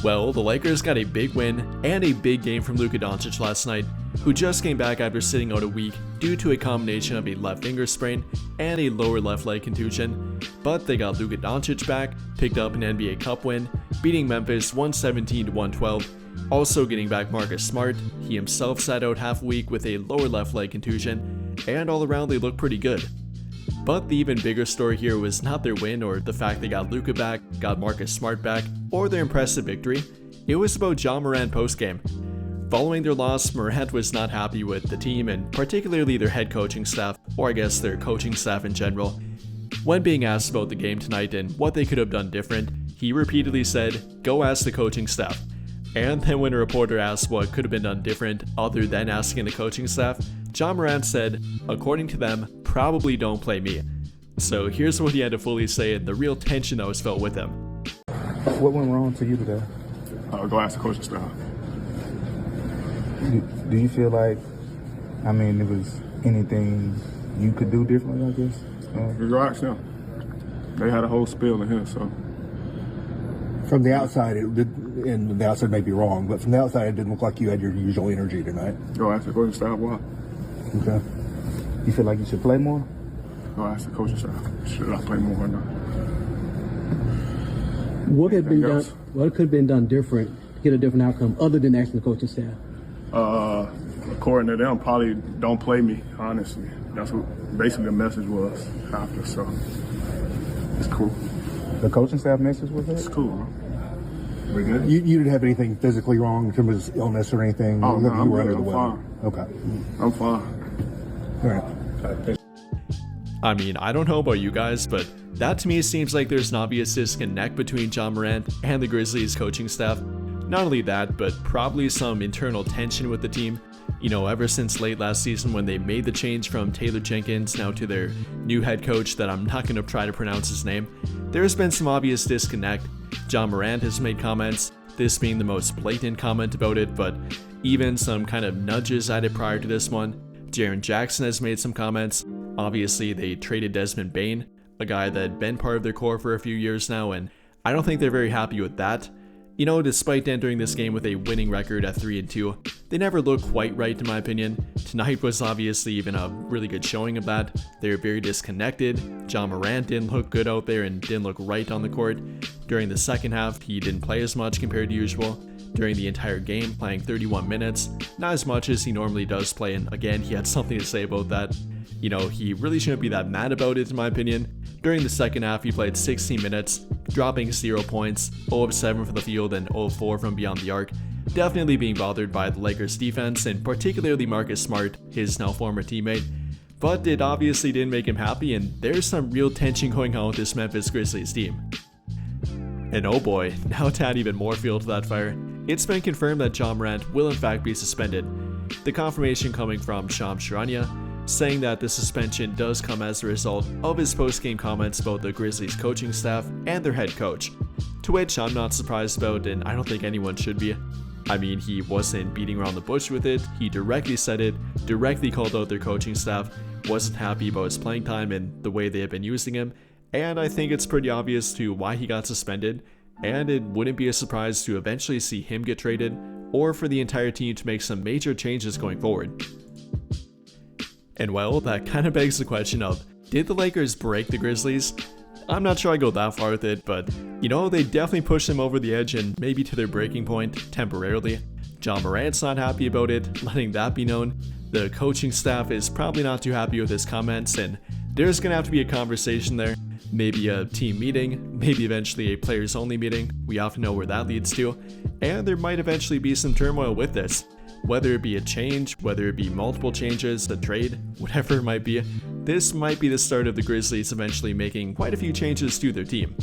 Well, the Lakers got a big win and a big game from Luka Doncic last night, who just came back after sitting out a week due to a combination of a left finger sprain and a lower left leg contusion. But they got Luka Doncic back, picked up an NBA Cup win, beating Memphis 117-112, also getting back Marcus Smart. He himself sat out half a week with a lower left leg contusion, and all around they look pretty good. But the even bigger story here was not their win or the fact they got Luka back, got Marcus Smart back, or their impressive victory. It was about Ja Morant postgame. Following their loss, Morant was not happy with the team and particularly their head coaching staff, or I guess their coaching staff in general. When being asked about the game tonight and what they could have done different, he repeatedly said, "Go ask the coaching staff." And then when a reporter asked what could have been done different other than asking the coaching staff, Ja Morant said, according to them, probably don't play me. So here's what he had to fully say and the real tension that was felt with him. What went wrong to you today? Go ask the coaching staff. Do you feel like, there was anything you could do differently, I guess? You go ask them. They had a whole spiel in here, so. From the outside, and the outside may be wrong, but from the outside, it didn't look like you had your usual energy tonight. Go ask the coaching staff why. Okay. You feel like you should play more? Go ask the coaching staff. Should I play more or not? What could have been done different to get a different outcome other than asking the coaching staff? According to them, probably don't play me, honestly. That's what basically the message was after, so it's cool. The coaching staff message was It's it? cool, bro. We good? You didn't have anything physically wrong in terms of illness or anything? Oh, no, you were I'm under good. the I'm weather? fine. Okay. I'm fine. All right. I don't know about you guys, but that to me seems like there's an obvious disconnect between Ja Morant and the Grizzlies coaching staff. Not only that, but probably some internal tension with the team. Ever since late last season when they made the change from Taylor Jenkins now to their new head coach that I'm not going to try to pronounce his name, there's been some obvious disconnect. Ja Morant has made comments, this being the most blatant comment about it, but even some kind of nudges at it prior to this one. Jaren Jackson has made some comments. Obviously, they traded Desmond Bane, a guy that had been part of their core for a few years now, and I don't think they're very happy with that. Despite entering this game with a winning record at 3-2, they never looked quite right in my opinion. Tonight was obviously even a really good showing of that. They were very disconnected. Ja Morant didn't look good out there and didn't look right on the court. During the second half, he didn't play as much compared to usual. During the entire game, playing 31 minutes, not as much as he normally does play, and again, he had something to say about that. He really shouldn't be that mad about it in my opinion. During the second half, he played 16 minutes, dropping 0 points, 0 of 7 from the field and 0 of 4 from beyond the arc. Definitely being bothered by the Lakers defense and particularly Marcus Smart, his now former teammate. But it obviously didn't make him happy, and there's some real tension going on with this Memphis Grizzlies team. And oh boy, now to add even more fuel to that fire, it's been confirmed that Ja Morant will in fact be suspended. The confirmation coming from Shams Charania, saying that the suspension does come as a result of his post-game comments about the Grizzlies coaching staff and their head coach, to which I'm not surprised about and I don't think anyone should be. He wasn't beating around the bush with it, he directly said it, directly called out their coaching staff, wasn't happy about his playing time and the way they have been using him, and I think it's pretty obvious to why he got suspended, and it wouldn't be a surprise to eventually see him get traded, or for the entire team to make some major changes going forward. And well, that kind of begs the question of, did the Lakers break the Grizzlies? I'm not sure I go that far with it, but they definitely pushed them over the edge and maybe to their breaking point temporarily. Ja Morant's not happy about it, letting that be known. The coaching staff is probably not too happy with his comments, and there's gonna have to be a conversation there. Maybe a team meeting, maybe eventually a players only meeting. We often know where that leads to, and there might eventually be some turmoil with this. Whether it be a change, whether it be multiple changes, a trade, whatever it might be, this might be the start of the Grizzlies eventually making quite a few changes to their team.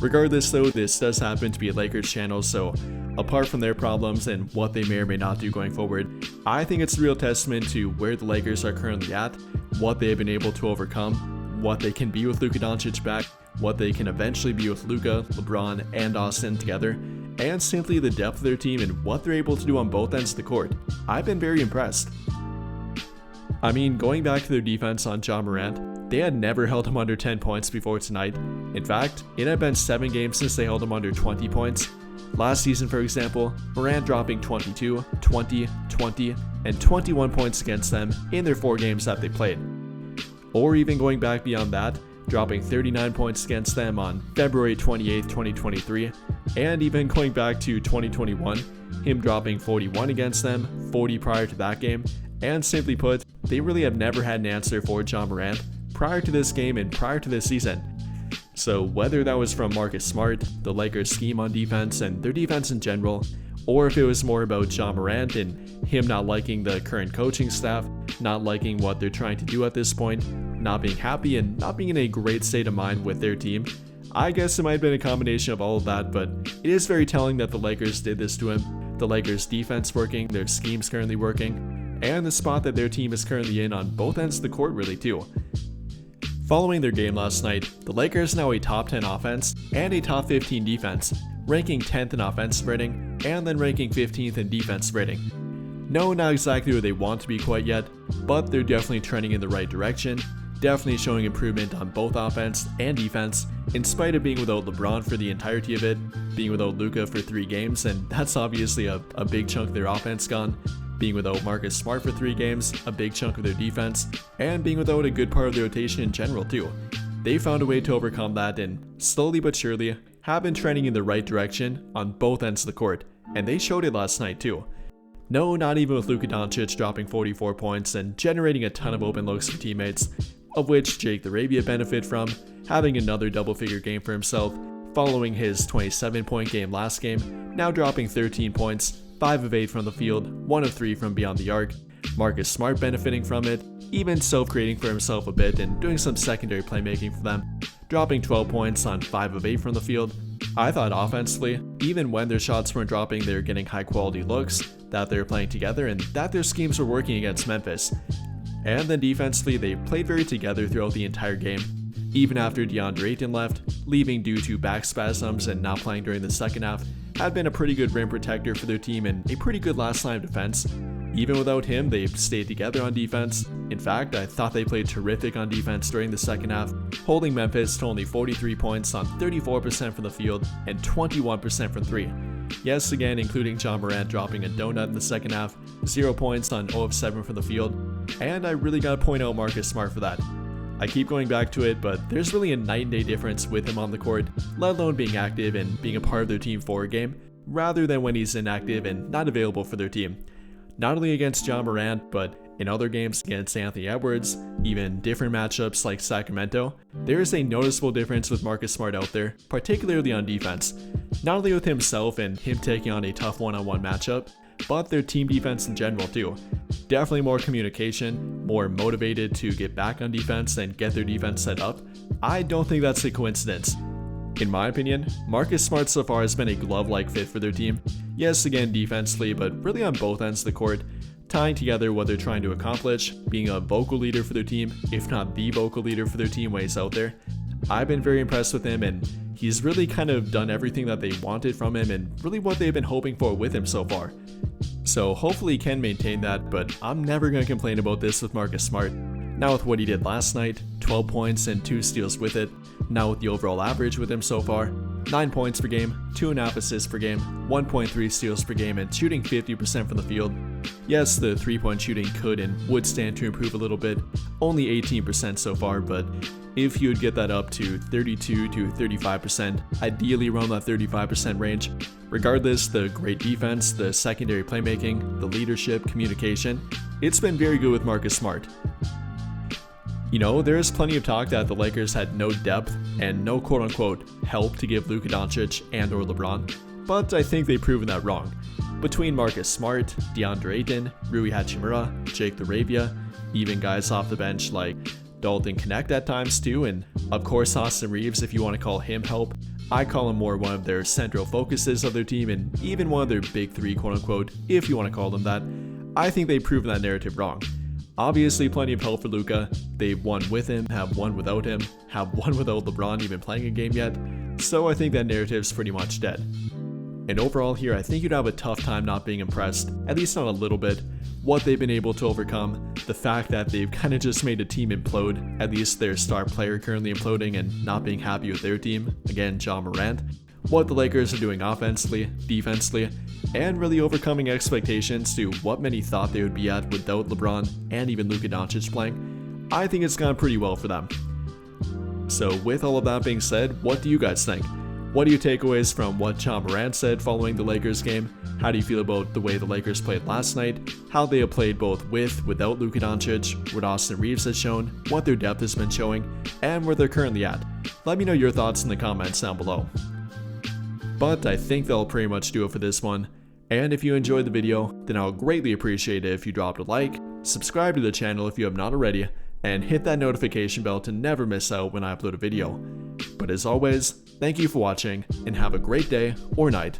Regardless though, this does happen to be a Lakers channel, so apart from their problems and what they may or may not do going forward, I think it's a real testament to where the Lakers are currently at, what they have been able to overcome, what they can be with Luka Doncic back, what they can eventually be with Luka, LeBron, and Austin together, and simply the depth of their team and what they're able to do on both ends of the court. I've been very impressed. Going back to their defense on Ja Morant, they had never held him under 10 points before tonight. In fact, it had been 7 games since they held him under 20 points. Last season, for example, Morant dropping 22, 20, 20, and 21 points against them in their 4 games that they played. Or even going back beyond that, dropping 39 points against them on February 28, 2023, and even going back to 2021, him dropping 41 against them, 40 prior to that game, and simply put, they really have never had an answer for Ja Morant prior to this game and prior to this season. So whether that was from Marcus Smart, the Lakers' scheme on defense, and their defense in general, or if it was more about Ja Morant and him not liking the current coaching staff, not liking what they're trying to do at this point, not being happy and not being in a great state of mind with their team, I guess it might have been a combination of all of that, but it is very telling that the Lakers did this to him. The Lakers' defense working, their schemes currently working, and the spot that their team is currently in on both ends of the court really too. Following their game last night, the Lakers now a top 10 offense and a top 15 defense, ranking 10th in offensive rating and then ranking 15th in defense rating. No, not exactly where they want to be quite yet, but they're definitely trending in the right direction, definitely showing improvement on both offense and defense, in spite of being without LeBron for the entirety of it, being without Luka for 3 games, and that's obviously a big chunk of their offense gone, being without Marcus Smart for 3 games, a big chunk of their defense, and being without a good part of the rotation in general too. They found a way to overcome that and slowly but surely have been trending in the right direction on both ends of the court, and they showed it last night too. No, not even with Luka Doncic dropping 44 points and generating a ton of open looks for teammates, of which Jake the Arabia benefited from, having another double-figure game for himself, following his 27-point game last game, now dropping 13 points, 5 of 8 from the field, 1 of 3 from beyond the arc, Marcus Smart benefiting from it, even self-creating for himself a bit and doing some secondary playmaking for them, dropping 12 points on 5 of 8 from the field. I thought offensively, even when their shots weren't dropping, they were getting high-quality looks, that they were playing together, and that their schemes were working against Memphis. And then defensively, they played very together throughout the entire game, even after DeAndre Ayton left, leaving due to back spasms and not playing during the second half, had been a pretty good rim protector for their team and a pretty good last line of defense. Even without him, they stayed together on defense. In fact, I thought they played terrific on defense during the second half, holding Memphis to only 43 points on 34% from the field and 21% from 3. Yes, again, including Ja Morant dropping a donut in the second half, 0 points on 0 of 7 from the field, and I really gotta point out Marcus Smart for that. I keep going back to it, but there's really a night and day difference with him on the court, let alone being active and being a part of their team for a game, rather than when he's inactive and not available for their team. Not only against Ja Morant, but in other games against Anthony Edwards, even different matchups like Sacramento, there is a noticeable difference with Marcus Smart out there, particularly on defense. Not only with himself and him taking on a tough one-on-one matchup, but their team defense in general too. Definitely more communication, more motivated to get back on defense and get their defense set up. I don't think that's a coincidence. In my opinion, Marcus Smart so far has been a glove-like fit for their team. Yes, again defensively, but really on both ends of the court, tying together what they're trying to accomplish, being a vocal leader for their team, if not the vocal leader for their team when he's out there. I've been very impressed with him, and he's really kind of done everything that they wanted from him and really what they've been hoping for with him so far. So hopefully he can maintain that, but I'm never going to complain about this with Marcus Smart. Now with what he did last night, 12 points and 2 steals with it, now with the overall average with him so far, 9 points per game, 2.5 assists per game, 1.3 steals per game, and shooting 50% from the field. Yes, the 3-point shooting could and would stand to improve a little bit, only 18% so far, but if you would get that up to 32 to 35%, ideally around that 35% range. Regardless, the great defense, the secondary playmaking, the leadership, communication, it's been very good with Marcus Smart. You know, there is plenty of talk that the Lakers had no depth and no quote-unquote help to give Luka Doncic and or LeBron, but I think they've proven that wrong. Between Marcus Smart, DeAndre Ayton, Rui Hachimura, Jake the Arabia, even guys off the bench like Dalton Connect at times too, and of course Austin Reeves if you want to call him help. I call him more one of their central focuses of their team and even one of their big three quote-unquote, if you want to call them that. I think they've proven that narrative wrong. Obviously plenty of help for Luka. They've won with him, have won without him, have won without LeBron even playing a game yet, so I think that narrative's pretty much dead. And overall here, I think you'd have a tough time not being impressed, at least not a little bit, what they've been able to overcome, the fact that they've kind of just made a team implode, at least their star player currently imploding and not being happy with their team, again, Ja Morant, what the Lakers are doing offensively, defensively, and really overcoming expectations to what many thought they would be at without LeBron and even Luka Doncic playing. I think it's gone pretty well for them. So with all of that being said, what do you guys think? What are your takeaways from what Ja Morant said following the Lakers game? How do you feel about the way the Lakers played last night? How they have played both without Luka Doncic, what Austin Reeves has shown, what their depth has been showing, and where they're currently at? Let me know your thoughts in the comments down below. But I think that'll pretty much do it for this one. And if you enjoyed the video, then I would greatly appreciate it if you dropped a like, subscribe to the channel if you have not already, and hit that notification bell to never miss out when I upload a video. But as always, thank you for watching, and have a great day or night.